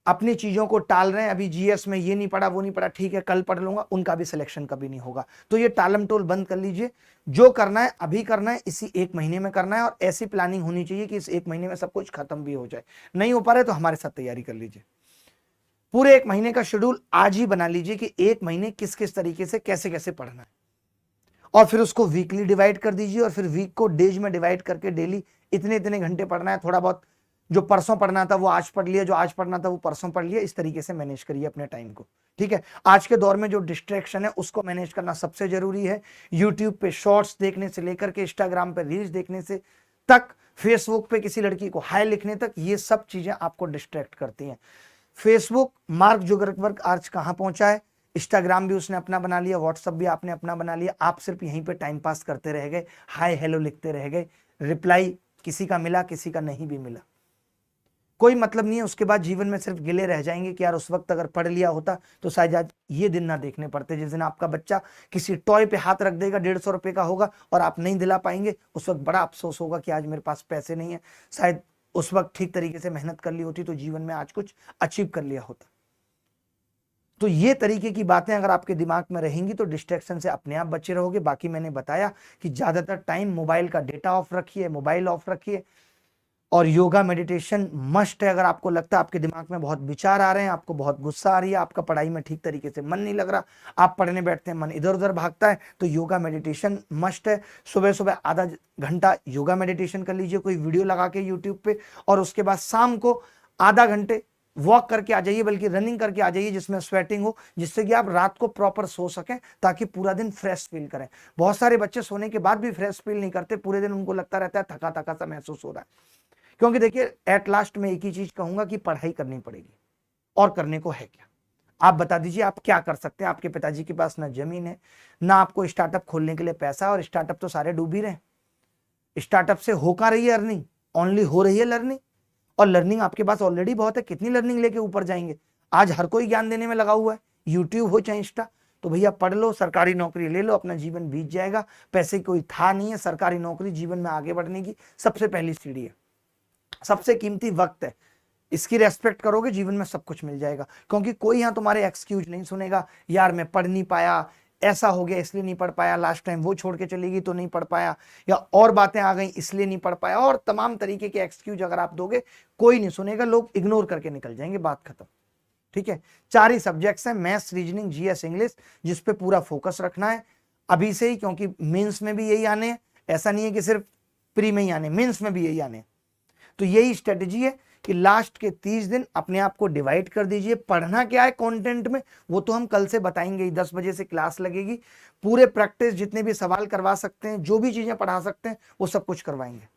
अपनी चीजों को टाल रहे हैं, अभी जीएस में ये नहीं पढ़ा वो नहीं पढ़ा, ठीक है कल पढ़ लूंगा, उनका भी सिलेक्शन कभी नहीं होगा। तो ये टालम टोल बंद कर लीजिए। जो करना है अभी करना है, इसी 1 महीने में करना है, और ऐसी प्लानिंग होनी चाहिए कि इस 1 महीने में सब कुछ खत्म भी हो जाए। नहीं हो पा रहा है तो हमारे साथ तैयारी कर लीजिए। पूरे 1 महीने का शेड्यूल आज ही बना लीजिए कि 1 महीने किस किस तरीके से कैसे कैसे पढ़ना है, और फिर उसको वीकली डिवाइड कर दीजिए, और फिर वीक को डेज में डिवाइड करके डेली इतने इतने घंटे पढ़ना है। थोड़ा बहुत जो परसों पढ़ना था वो आज पढ़ लिया, जो आज पढ़ना था वो परसों पढ़ लिया। इस तरीके से मैनेज करिए अपने टाइम को, ठीक है। आज के दौर में जो डिस्ट्रैक्शन है उसको मैनेज करना सबसे जरूरी है। यूट्यूब पे शॉर्ट्स देखने से लेकर के इंस्टाग्राम पे रील्स देखने से तक, फेसबुक पे किसी लड़की को हाय लिखने तक, ये सब चीजें आपको डिस्ट्रैक्ट करती हैं। फेसबुक मार्क जुकरबर्ग आज कहां पहुंचा है, इंस्टाग्राम भी उसने अपना बना लिया, व्हाट्सएप भी आपने अपना बना लिया। आप सिर्फ यहीं पे टाइम पास करते रह गए, हाय हेलो लिखते रह गए, रिप्लाई किसी का मिला किसी का नहीं भी मिला। कोई मतलब नहीं है, उसके बाद जीवन में सिर्फ गिले रह जाएंगे कि यार उस वक्त अगर पढ़ लिया होता तो शायद आज ये दिन ना देखने पड़ते। जिस दिन आपका बच्चा किसी टॉय पे हाथ रख देगा 150 रुपए का होगा और आप नहीं दिला पाएंगे, उस वक्त बड़ा अफसोस होगा कि आज मेरे पास पैसे नहीं है, शायद उस वक्त ठीक तरीके से मेहनत कर ली होती तो जीवन में आज कुछ अचीव कर लिया होता। तो ये तरीके की बातें अगर आपके दिमाग में रहेंगी तो डिस्ट्रैक्शन से अपने आप बचे रहोगे। बाकी मैंने बताया कि ज्यादातर टाइम मोबाइल का डेटा ऑफ रखिए, मोबाइल ऑफ रखिए, और योगा मेडिटेशन मस्ट है। अगर आपको लगता है आपके दिमाग में बहुत विचार आ रहे हैं, आपको बहुत गुस्सा आ रही है, आपका पढ़ाई में ठीक तरीके से मन नहीं लग रहा, आप पढ़ने बैठते हैं मन इधर उधर भागता है, तो योगा मेडिटेशन मस्ट है। सुबह सुबह आधा घंटा योगा मेडिटेशन कर लीजिए कोई वीडियो लगा के यूट्यूब पे, और उसके बाद शाम को आधा घंटे वॉक करके आ जाइए, बल्कि रनिंग करके आ जाइए जिसमें स्वेटिंग हो, जिससे कि आप रात को प्रॉपर सो सकें ताकि पूरा दिन फ्रेश फील करें। बहुत सारे बच्चे सोने के बाद भी फ्रेश फील नहीं करते, पूरे दिन उनको लगता रहता है थका थका सा महसूस हो रहा है। क्योंकि देखिए एट लास्ट में एक ही चीज कहूंगा कि पढ़ाई करनी पड़ेगी, और करने को है क्या? आप बता दीजिए आप क्या कर सकते हैं। आपके पिताजी के पास ना जमीन है, ना आपको स्टार्टअप खोलने के लिए पैसा, और स्टार्टअप तो सारे डूब ही रहे। स्टार्टअप से हो कहां रही है अर्निंग? ओनली हो रही है लर्निंग, और लर्निंग आपके पास ऑलरेडी बहुत है। कितनी लर्निंग लेके ऊपर जाएंगे? आज हर कोई ज्ञान देने में लगा हुआ है, यूट्यूब हो चाहे इंस्टा। तो भैया पढ़ लो, सरकारी नौकरी ले लो, अपना जीवन बीत जाएगा। पैसे कोई था नहीं है, सरकारी नौकरी जीवन में आगे बढ़ने की सबसे पहली सीढ़ी है, सबसे कीमती वक्त है। इसकी रेस्पेक्ट करोगे, जीवन में सब कुछ मिल जाएगा। क्योंकि कोई यहां तुम्हारे एक्सक्यूज नहीं सुनेगा, यार मैं पढ़ नहीं पाया, ऐसा हो गया इसलिए नहीं पढ़ पाया, लास्ट टाइम वो छोड़ के चलेगी तो नहीं पढ़ पाया, या और बातें आ गई इसलिए नहीं पढ़ पाया, और तमाम तरीके के एक्सक्यूज अगर आप दोगे कोई नहीं सुनेगा, लोग इग्नोर करके निकल जाएंगे, बात खत्म। ठीक है, 4 ही सब्जेक्ट्स हैं, मैथ्स, रीजनिंग, जीएस, इंग्लिश, जिस पे पूरा फोकस रखना है अभी से ही, क्योंकि मेंस में भी यही आने हैं। ऐसा नहीं है कि सिर्फ प्री में ही आने, मेंस में भी यही आने। तो यही स्ट्रेटेजी है कि लास्ट के 30 दिन अपने आप को डिवाइड कर दीजिए। पढ़ना क्या है कंटेंट में वो तो हम कल से बताएंगे, 10 बजे से क्लास लगेगी। पूरे प्रैक्टिस जितने भी सवाल करवा सकते हैं, जो भी चीजें पढ़ा सकते हैं वो सब कुछ करवाएंगे।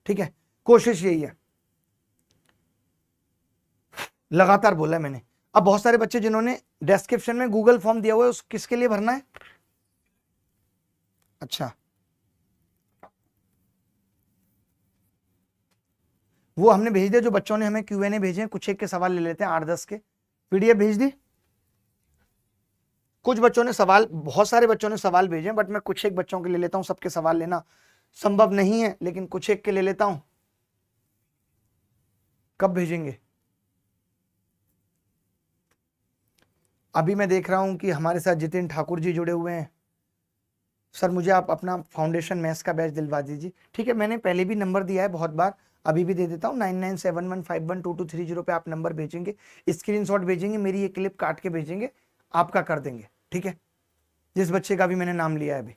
ठीक है, कोशिश यही है। लगातार बोला मैंने। अब बहुत सारे बच्चे जिन्होंने डिस्क्रिप्शन में गूगल फॉर्म दिया हुआ है, उस किसके लिए भरना है? अच्छा, वो हमने भेज दिया। जो बच्चों ने हमें Q&A भेजे हैं, कुछ एक के सवाल ले लेते हैं, 8-10 के PDF भेज दी। कुछ बच्चों ने सवाल, बहुत सारे बच्चों ने सवाल भेजे हैं, बट मैं कुछ एक बच्चों के ले लेता हूं। सबके सवाल लेना संभव नहीं है, लेकिन कुछ एक के ले लेता हूं। कब भेजेंगे? अभी मैं देख रहा हूं कि हमारे साथ जितिन ठाकुर जी जुड़े हुए हैं। सर मुझे आप अपना फाउंडेशन मैथ्स का बैच दिलवा दीजिए। ठीक है, मैंने पहले भी नंबर दिया है बहुत बार, अभी भी दे देता हूँ। 9971512230 पे आप नंबर भेजेंगे, स्क्रीनशॉट भेजेंगे, मेरी ये क्लिप काट के भेजेंगे, आपका कर देंगे। ठीक है, जिस बच्चे का भी मैंने नाम लिया है अभी।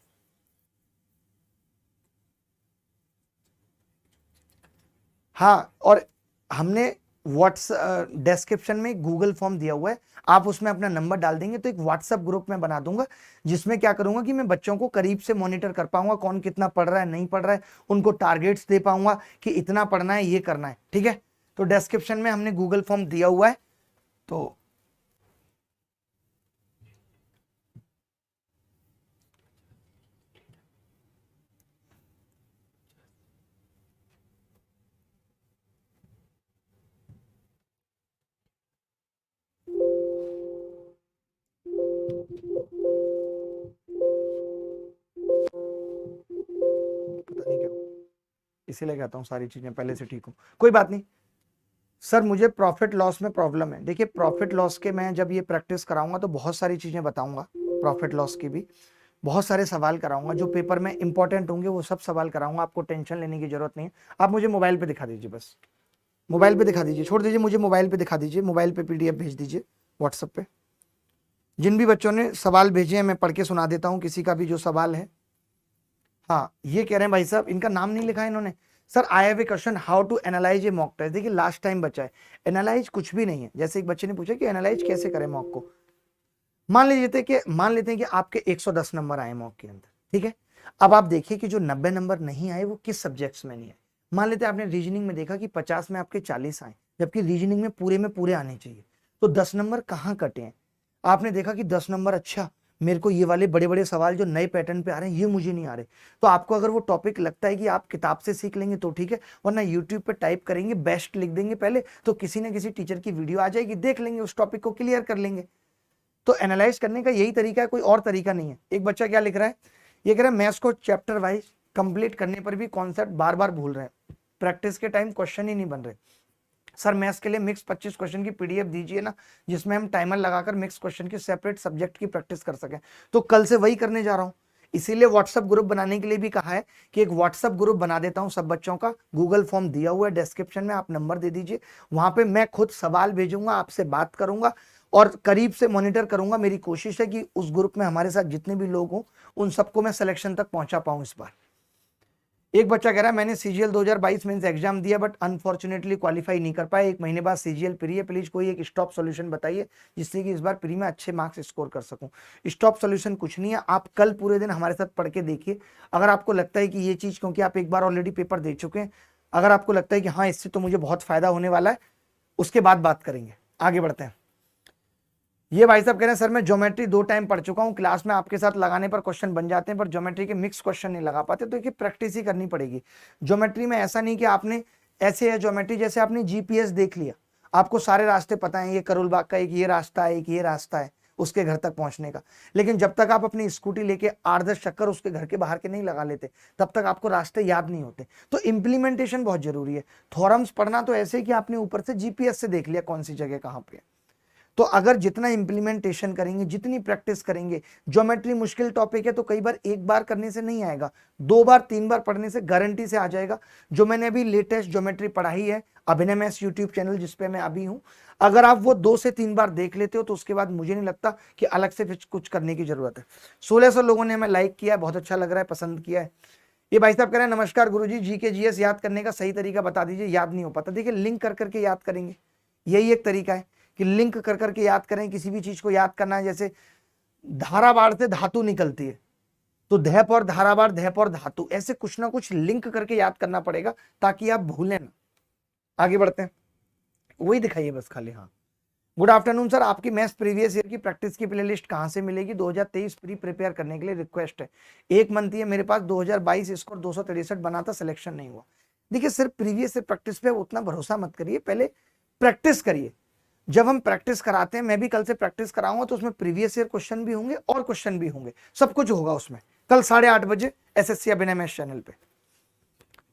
हाँ, और हमने व्हाट्सएप डिस्क्रिप्शन में गूगल फॉर्म दिया हुआ है, आप उसमें अपना नंबर डाल देंगे तो एक व्हाट्सएप ग्रुप में बना दूंगा, जिसमें क्या करूंगा कि मैं बच्चों को करीब से मॉनिटर कर पाऊंगा, कौन कितना पढ़ रहा है नहीं पढ़ रहा है, उनको टारगेट्स दे पाऊंगा कि इतना पढ़ना है, ये करना है। ठीक है, तो डिस्क्रिप्शन में हमने गूगल फॉर्म दिया हुआ है। तो पता नहीं क्या, इसीलिए कहता हूँ सारी चीजें पहले से ठीक हो, कोई बात नहीं। सर मुझे प्रॉफिट लॉस में प्रॉब्लम है। देखिए प्रॉफिट लॉस के मैं जब ये प्रैक्टिस कराऊंगा तो बहुत सारी चीजें बताऊंगा, प्रॉफिट लॉस की भी बहुत सारे सवाल कराऊंगा, जो पेपर में इंपॉर्टेंट होंगे वो सब सवाल कराऊंगा। आपको टेंशन लेने की जरूरत नहीं है, आप मुझे मोबाइल पे दिखा दीजिए, बस मोबाइल पे दिखा दीजिए, छोड़ दीजिए, मुझे मोबाइल पे दिखा दीजिए, मोबाइल पे PDF भेज दीजिए व्हाट्सएप पे। जिन भी बच्चों ने सवाल भेजे हैं मैं पढ़ के सुना देता हूँ, किसी का भी जो सवाल है। हाँ, ये कह रहे हैं भाई साहब, इनका नाम नहीं लिखा है इन्होंने। Sir I have a question, how to analyse a mock test. देखिए लास्ट टाइम बचा है, एनालाइज कुछ भी नहीं है। जैसे एक बच्चे ने पूछा कि एनालाइज कैसे करें मॉक को। मान लेते हैं कि आपके 110 नंबर आए मॉक के अंदर। ठीक है, अब आप देखिए कि जो 90 नंबर नहीं आए वो किस सब्जेक्ट्स में नहीं आए। मान लेते हैं आपने रीजनिंग में देखा कि 50 में आपके 40 आए, जबकि रीजनिंग में पूरे आने चाहिए, तो 10 नंबर कहाँ कटे हैं? आपने देखा कि 10 नंबर, अच्छा मेरे को ये वाले बड़े बड़े सवाल जो नए पैटर्न पे आ रहे हैं ये मुझे नहीं आ रहे। तो आपको अगर वो टॉपिक लगता है कि आप किताब से सीख लेंगे तो ठीक है, वरना यूट्यूब पे टाइप करेंगे बेस्ट लिख देंगे पहले, तो किसी ना किसी टीचर की वीडियो आ जाएगी, देख लेंगे, उस टॉपिक को क्लियर कर लेंगे। तो एनालाइज करने का यही तरीका है, कोई और तरीका नहीं है। एक बच्चा क्या लिख रहा है, ये कह रहा है मैथ्स को चैप्टर वाइज कंप्लीट करने पर भी कॉन्सेप्ट बार बार भूल रहे हैं, प्रैक्टिस के टाइम क्वेश्चन ही नहीं बन रहे। सर मैथ्स के लिए मिक्स 25 क्वेश्चन की पीडीएफ दीजिए ना, जिसमें हम टाइमर लगाकर मिक्स क्वेश्चन की सेपरेट सब्जेक्ट की प्रैक्टिस कर सकें। तो कल से वही करने जा रहा हूं, इसीलिए व्हाट्सएप ग्रुप बनाने के लिए भी कहा है कि एक व्हाट्सएप ग्रुप बना देता हूं सब बच्चों का। गूगल फॉर्म दिया हुआ है डिस्क्रिप्शन में, आप नंबर दे दीजिए, वहां पे मैं खुद सवाल भेजूंगा, आपसे बात करूंगा और करीब से मॉनिटर करूंगा। मेरी कोशिश है कि उस ग्रुप में हमारे साथ जितने भी लोग हों उन सबको मैं सिलेक्शन तक पहुंचा पाऊं इस बार। एक बच्चा कह रहा है मैंने सीजीएल 2022 मेंस एग्जाम दिया बट अनफॉर्चुनेटली क्वालिफाई नहीं कर पाया, 1 महीने बाद सीजीएल प्री है, प्लीज कोई एक स्टॉप सॉल्यूशन बताइए जिससे कि इस बार प्री में अच्छे मार्क्स स्कोर कर सकूं। स्टॉप सॉल्यूशन कुछ नहीं है, आप कल पूरे दिन हमारे साथ पढ़ के देखिए। अगर आपको लगता है कि ये चीज, क्योंकि आप एक बार ऑलरेडी पेपर दे चुके हैं, अगर आपको लगता है कि हाँ इससे तो मुझे बहुत फायदा होने वाला है, उसके बाद बात करेंगे। आगे बढ़ते हैं। ये भाई साहब कह रहे हैं सर मैं ज्योमेट्री 2 टाइम पढ़ चुका हूँ, क्लास में आपके साथ लगाने पर क्वेश्चन बन जाते हैं पर ज्योमेट्री के मिक्स क्वेश्चन नहीं लगा पाते, तो ये प्रैक्टिस ही करनी पड़ेगी। ज्योमेट्री में ऐसा नहीं कि आपने ऐसे है ज्योमेट्री जैसे आपने जीपीएस देख लिया, आपको सारे रास्ते पता है, ये करोल बाग का एक ये रास्ता है, एक ये रास्ता है उसके घर तक पहुंचने का, लेकिन जब तक आप अपनी स्कूटी लेके 8-10 चक्कर उसके घर के बाहर के नहीं लगा लेते तब तक आपको रास्ते याद नहीं होते। तो इंप्लीमेंटेशन बहुत जरूरी है। थ्योरम्स पढ़ना तो ऐसे ही कि आपने ऊपर से जीपीएस से देख लिया कौन सी जगह कहाँ पे। तो अगर जितना इंप्लीमेंटेशन करेंगे, जितनी प्रैक्टिस करेंगे, ज्योमेट्री मुश्किल टॉपिक है तो कई बार एक बार करने से नहीं आएगा, 2 बार 3 बार पढ़ने से गारंटी से आ जाएगा। जो मैंने अभी लेटेस्ट ज्योमेट्री पढ़ाई है अभिनय मैथ्स यूट्यूब चैनल जिसपे मैं अभी हूं, अगर आप वो 2 से 3 बार देख लेते हो तो उसके बाद मुझे नहीं लगता कि अलग से कुछ करने की जरूरत है। 1600 लोगों ने हमें लाइक किया है, बहुत अच्छा लग रहा है, पसंद किया है। ये भाई साहब कह रहे हैं नमस्कार गुरुजी, जीके जीएस याद करने का सही तरीका बता दीजिए, याद नहीं हो पाता। देखिए लिंक कर करके याद करेंगे, यही एक तरीका है कि लिंक कर करके याद करें। किसी भी चीज को याद करना है, जैसे धाराबाढ़ से धातु निकलती है तो धैप और धाराबाढ़, धैप और धातु, ऐसे कुछ ना कुछ लिंक करके याद करना पड़ेगा ताकि आप भूलें ना। आगे बढ़ते हैं, वही दिखाइए बस खाली। हाँ गुड आफ्टरनून सर, आपकी मैथ्स प्रीवियस ईयर की प्रैक्टिस की प्लेलिस्ट कहां से मिलेगी? 2023 प्री प्रिपेयर करने के लिए रिक्वेस्ट है। एक मंथ है मेरे पास, 2022 स्कोर 263 बना था, सिलेक्शन नहीं हुआ। देखिए सिर्फ प्रीवियस से प्रैक्टिस पे उतना भरोसा मत करिए, पहले प्रैक्टिस करिए। जब हम प्रैक्टिस कराते हैं, मैं भी कल से प्रैक्टिस कराऊंगा, तो उसमें प्रीवियस ईयर क्वेश्चन भी होंगे और क्वेश्चन भी होंगे, सब कुछ होगा उसमें। कल 8:30 बजे एसएससी अभिनय मैथ्स चैनल पे,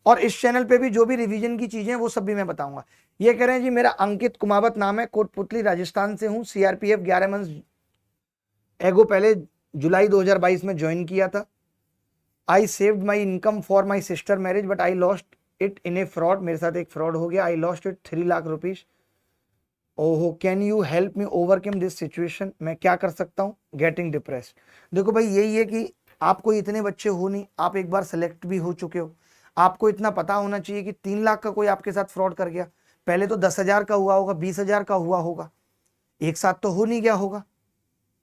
और इस चैनल पे भी जो भी रिवीजन की चीजें वो सब भी मैं बताऊंगा। ये कह रहे हैं जी मेरा अंकित कुमावत नाम है, कोटपुतली राजस्थान से हूँ, सीआरपीएफ 11 मंथ एगो पहले जुलाई 2022 में ज्वाइन किया था। I saved my income for my sister marriage but I lost it in a fraud, मेरे साथ एक फ्रॉड हो गया। I lost it 3 lakh rupees. ओहो, can you help me overcome this situation, मैं क्या कर सकता हूँ? Getting depressed. देखो भाई यही है कि आपको इतने बच्चे हो नहीं, आप एक बार सेलेक्ट भी हो चुके हो, आपको इतना पता होना चाहिए कि 3 लाख का कोई आपके साथ फ्रॉड कर गया, पहले तो 10,000 का हुआ होगा, 20,000 का हुआ होगा, एक साथ तो हो नहीं गया होगा।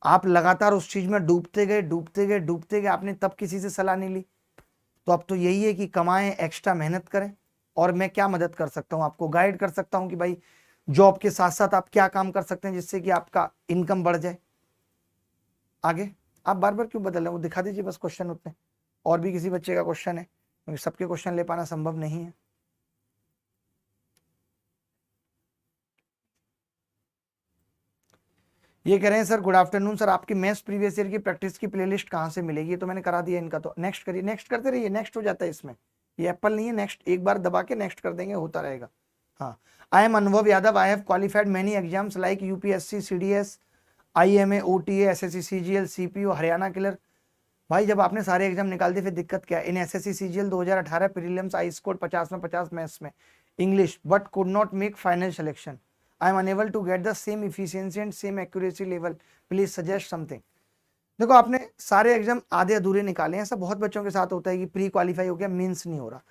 आप लगातार उस चीज में डूबते गए डूबते गए डूबते गए, आपने तब किसी से सलाह नहीं ली। तो अब तो यही है कि कमाएं, एक्स्ट्रा मेहनत करें। और मैं क्या मदद कर सकता हूँ, आपको गाइड कर सकता हूँ कि भाई जॉब के साथ साथ आप क्या काम कर सकते हैं जिससे कि आपका इनकम बढ़ जाए। आगे आप बार बार क्यों बदल रहे हैं, वो दिखा दीजिए बस क्वेश्चन उतने। और भी किसी बच्चे का क्वेश्चन है, क्योंकि सबके क्वेश्चन ले पाना संभव नहीं है। ये कह रहे हैं सर गुड आफ्टरनून सर, आपकी मैथ्स प्रीवियस ईयर की प्रैक्टिस की प्लेलिस्ट कहाँ से मिलेगी? तो मैंने करा दिया इनका, तो नेक्स्ट करिए, नेक्स्ट करते रहिए, नेक्स्ट हो जाता है इसमें, ये एप्पल नहीं है, नेक्स्ट एक बार दबा के नेक्स्ट कर देंगे, होता रहेगा। हाँ, आई एम अनुभव Yadav, I have qualified many exams like UPSC, CDS, IMA, OTA, SSC, CGL, CPO, Haryana clear. भाई जब आपने सारे एग्जाम निकाल दिए फिर दिक्कत क्या है? इन SSC CGL 2018 prelims I score 50 में 50 मैथ्स में, English, but could not make final selection. I am unable to get the same efficiency and same accuracy level. Please suggest something. देखो आपने सारे एग्जाम आधे अधूरे निकाले हैं, ऐसा बहुत बच्चों के साथ होता है कि प्री क्वालिफाई हो गया, मींस नहीं हो रहा।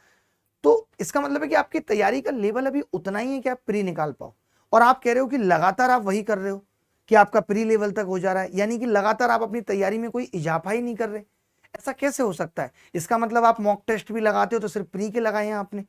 तो इसका मतलब है कि आपकी तैयारी का लेवल अभी उतना ही है कि आप प्री निकाल पाओ। और आप कह रहे हो कि लगातार आप वही कर रहे हो कि आपका प्री लेवल तक हो जा रहा है, यानी कि लगातार आप अपनी तैयारी में कोई इजाफा ही नहीं कर रहे। ऐसा कैसे हो सकता है? इसका मतलब आप मॉक टेस्ट भी लगाते हो तो सिर्फ प्री के लगाए हैं आपने।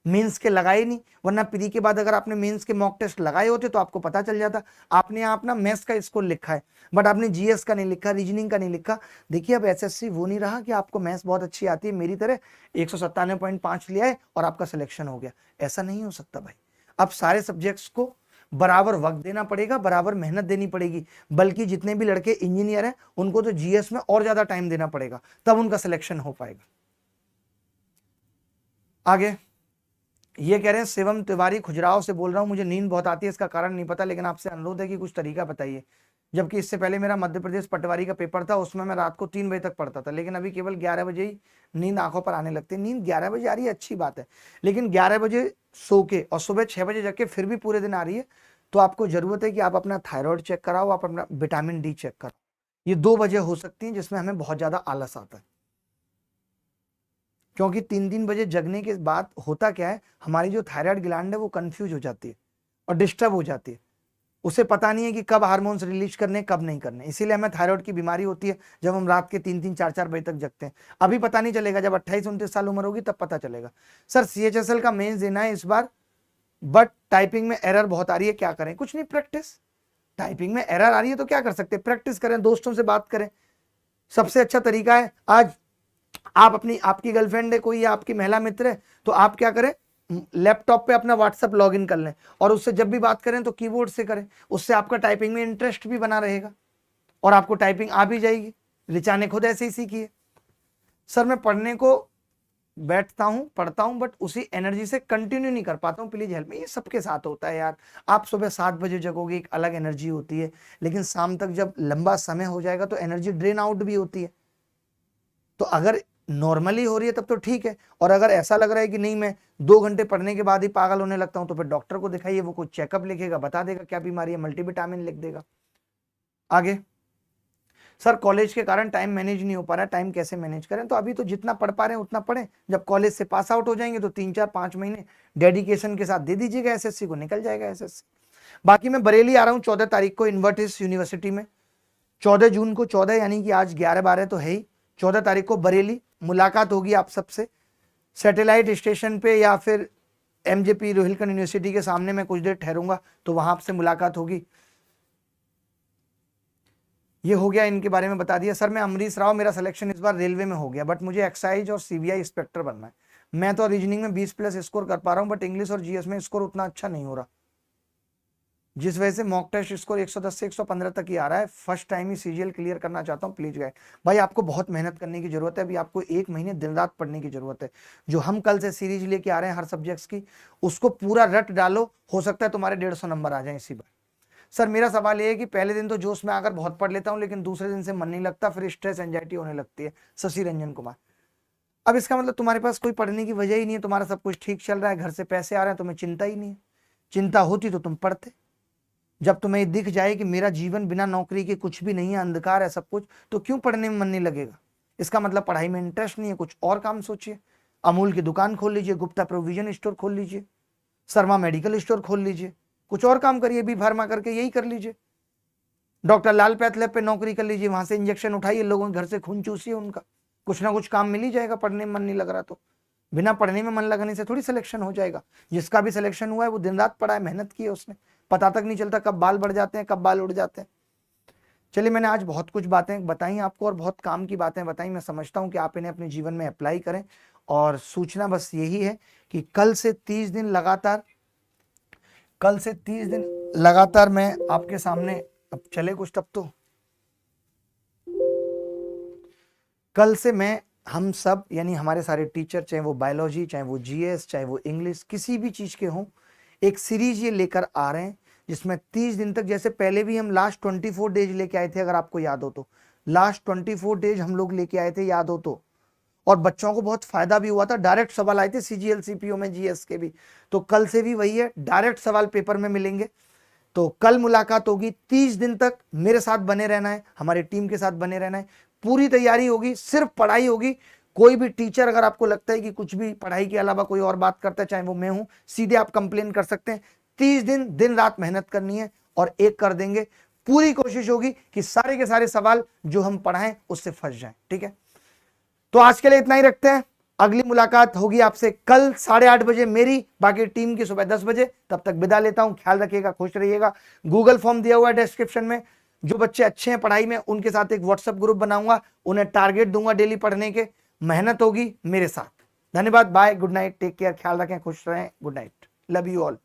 मेंस के लगाए नहीं, वरना प्री के बाद अगर आपने मेंस के मॉक टेस्ट लगाए होते तो आपको पता चल जाता। आपने यहाँ अपना मैथ्स का स्कोर लिखा है, बट आपने जीएस का नहीं लिखा, रीजनिंग का नहीं लिखा। देखिए अब एसएससी वो नहीं रहा कि आपको मैथ्स बहुत अच्छी आती है मेरी तरह 197.5 लिया है और आपका सिलेक्शन हो गया। ऐसा नहीं हो सकता भाई। अब सारे सब्जेक्ट्स को बराबर वक्त देना पड़ेगा, बराबर मेहनत देनी पड़ेगी। बल्कि जितने भी लड़के इंजीनियर हैं उनको तो जीएस में और ज्यादा टाइम देना पड़ेगा, तब उनका सिलेक्शन हो पाएगा। आगे ये कह रहे हैं शिवम तिवारी खुजराव से बोल रहा हूं, मुझे नींद बहुत आती है, इसका कारण नहीं पता, लेकिन आपसे अनुरोध है कि कुछ तरीका बताइए। जबकि इससे पहले मेरा मध्य प्रदेश पटवारी का पेपर था, उसमें मैं रात को 3 बजे तक पढ़ता था, लेकिन अभी केवल 11 बजे ही नींद आंखों पर आने लगती है। नींद 11 बजे आ रही है अच्छी बात है, लेकिन 11 बजे सो के और सुबह 6 बजे जग के फिर भी पूरे दिन आ रही है, तो आपको जरूरत है कि आप अपना थायराइड चेक कराओ, आप अपना विटामिन डी चेक कराओ। ये 2 वजह हो सकती हैं जिसमें हमें बहुत ज्यादा आलस आता है। क्योंकि 3 बजे जगने के बाद होता क्या है, हमारी जो थायराइड ग्लैंड है वो कंफ्यूज हो जाती है और डिस्टर्ब हो जाती है। उसे पता नहीं है कि कब हार्मोन्स रिलीज करने कब नहीं करने, इसीलिए हमें थायराइड की बीमारी होती है जब हम रात के 3-3 4-4 बजे तक जगते हैं। अभी पता नहीं चलेगा, जब 28-29 साल उम्र होगी तब पता चलेगा। सर CHSL का मेंस देना है इस बार, बट टाइपिंग में एरर बहुत आ रही है, क्या करें? कुछ नहीं, प्रैक्टिस। टाइपिंग में एरर आ रही है तो क्या कर सकते हैं? प्रैक्टिस करें, दोस्तों से बात करें। सबसे अच्छा तरीका है, आज आप आपकी गर्लफ्रेंड है कोई या आपकी महिला मित्र है, तो आप क्या करें, लैपटॉप पे अपना व्हाट्सएप लॉगिन कर लें और उससे जब भी बात करें तो कीबोर्ड से करें। उससे आपका टाइपिंग में इंटरेस्ट भी बना रहेगा और आपको टाइपिंग आ भी जाएगी। ऋचा ने खुद ऐसे ही सीखी है। सर मैं पढ़ने को बैठता हूं, पढ़ता हूं, बट उसी एनर्जी से कंटिन्यू नहीं कर पाता हूं, प्लीज हेल्प मी। ये सबके साथ होता है यार। आप सुबह 7 बजे जगोगे, एक अलग एनर्जी होती है, लेकिन शाम तक जब लंबा समय हो जाएगा तो एनर्जी ड्रेन आउट भी होती है। तो अगर नॉर्मली हो रही है तब तो ठीक है, और अगर ऐसा लग रहा है कि नहीं मैं 2 घंटे पढ़ने के बाद ही पागल होने लगता हूं, तो फिर डॉक्टर को दिखाइए, वो कुछ चेकअप लिखेगा, बता देगा क्या बीमारी है, मल्टीविटामिन लिख देगा। आगे सर कॉलेज के कारण टाइम मैनेज नहीं हो पा रहा है, टाइम कैसे मैनेज करें? तो अभी तो जितना पढ़ पा रहे हैं उतना पढ़ें, जब कॉलेज से पास आउट हो जाएंगे तो 3-4-5 महीने डेडिकेशन के साथ दे दीजिएगा एसएससी को, निकल जाएगा एसएससी। बाकी मैं बरेली आ रहा हूँ 14 तारीख को इन्वर्टिस यूनिवर्सिटी में, 14 जून को, 14 यानी कि आज 11-12 तो है ही, 14 तारीख को बरेली मुलाकात होगी आप सबसे। सैटेलाइट स्टेशन पे या फिर MJP रोहिलखंड यूनिवर्सिटी के सामने मैं कुछ देर ठहरूंगा, तो वहां आपसे मुलाकात होगी। ये हो गया, इनके बारे में बता दिया। सर मैं अमरीश राव, मेरा सिलेक्शन इस बार रेलवे में हो गया, बट मुझे एक्साइज और CBI इंस्पेक्टर बनना है। मैं तो रीजनिंग में 20+ स्कोर कर पा रहा हूँ, बट इंग्लिश और GS में स्कोर उतना अच्छा नहीं हो रहा, जिस वजह से मॉक टेस्ट स्कोर 110 से 115 तक ही आ रहा है। फर्स्ट टाइम ही CGL क्लियर करना चाहता हूँ, प्लीज गाइड। भाई आपको बहुत मेहनत करने की जरूरत है, अभी आपको 1 महीने दिन रात पढ़ने की जरूरत है। जो हम कल से सीरीज लेके आ रहे हैं हर सब्जेक्ट्स की, उसको पूरा रट डालो, हो सकता है तुम्हारे 150 नंबर आ जाए इसी बार। सर मेरा सवाल ये है कि पहले दिन तो जोश में आकर बहुत पढ़ लेता हूँ, लेकिन दूसरे दिन से मन नहीं लगता, फिर स्ट्रेस एंजाइटी होने लगती है। शशि रंजन कुमार। अब इसका मतलब तुम्हारे पास कोई पढ़ने की वजह ही नहीं है, तुम्हारा सब कुछ ठीक चल रहा है, घर से पैसे आ रहे हैं, तुम्हें चिंता ही नहीं है। चिंता होती तो तुम पढ़ते। जब तुम्हें दिख जाए कि मेरा जीवन बिना नौकरी के कुछ भी नहीं है, अंधकार है सब कुछ, तो क्यों पढ़ने में मन नहीं लगेगा? इसका मतलब पढ़ाई में इंटरेस्ट नहीं है, कुछ और काम सोचिए। अमूल की दुकान खोल लीजिए, गुप्ता प्रोविजन स्टोर खोल लीजिए, शर्मा मेडिकल स्टोर खोल लीजिए, कुछ और काम करिए, बी फार्मा करके यही कर लीजिए, डॉक्टर लाल पैथ लैब पे नौकरी कर लीजिए, वहां से इंजेक्शन उठाइए, लोगों के घर से खून चूसिए उनका, कुछ ना कुछ काम मिल ही जाएगा। पढ़ने में मन नहीं लग रहा तो बिना पढ़ने में मन लगाने से थोड़ी सिलेक्शन हो जाएगा। जिसका भी सिलेक्शन हुआ है वो दिन रात पढ़ा है, मेहनत की है उसने, पता तक नहीं चलता कब बाल बढ़ जाते हैं, कब बाल उड़ जाते हैं। चलिए मैंने आज बहुत कुछ बातें बताई आपको और बहुत काम की बातें बताई। मैं समझता हूँ कि आप इन्हें अपने जीवन में अप्लाई करें, और सूचना बस यही है कि कल से 30 दिन लगातार मैं आपके सामने, अब चले कुछ तब तो, कल से मैं, हम सब यानी हमारे सारे टीचर, चाहे वो बायोलॉजी, चाहे वो GS, चाहे वो इंग्लिश, किसी भी चीज के हों, एक सीरीज ये लेकर आ रहे हैं जिसमें 30 दिन तक, जैसे पहले भी हम लास्ट 24 डेज लेके आए थे, अगर आपको याद हो तो, लास्ट 24 डेज हम लोग लेके आए थे, याद हो तो, और बच्चों को बहुत फायदा भी हुआ था। डायरेक्ट सवाल आए थे CGL CPO में, GS के भी। तो कल से भी वही है, डायरेक्ट सवाल पेपर में मिलेंगे। तो कल मुलाकात होगी, 30 दिन तक मेरे साथ बने रहना है, हमारी टीम के साथ बने रहना है, पूरी तैयारी होगी, सिर्फ पढ़ाई होगी। कोई भी टीचर अगर आपको लगता है कि कुछ भी पढ़ाई के अलावा कोई और बात करता है, चाहे वो मैं हूं, सीधे आप कंप्लेन कर सकते हैं। 30 दिन दिन रात मेहनत करनी है और एक कर देंगे। पूरी कोशिश होगी कि सारे के सारे सवाल जो हम पढ़ाएं उससे फंस जाएं, ठीक है? तो आज के लिए इतना ही रखते हैं। अगली मुलाकात होगी आपसे कल 8:30 बजे मेरी, बाकी टीम की सुबह 10 बजे। तब तक विदा लेता हूं, ख्याल रखिएगा, खुश रहिएगा। गूगल फॉर्म दिया हुआ है डिस्क्रिप्शन में, जो बच्चे अच्छे हैं पढ़ाई में उनके साथ एक व्हाट्सएप ग्रुप बनाऊंगा, उन्हें टारगेट दूंगा डेली पढ़ने के, मेहनत होगी मेरे साथ। धन्यवाद, bye, good night, take care, ख्याल रखें, खुश रहें, good night, love you all.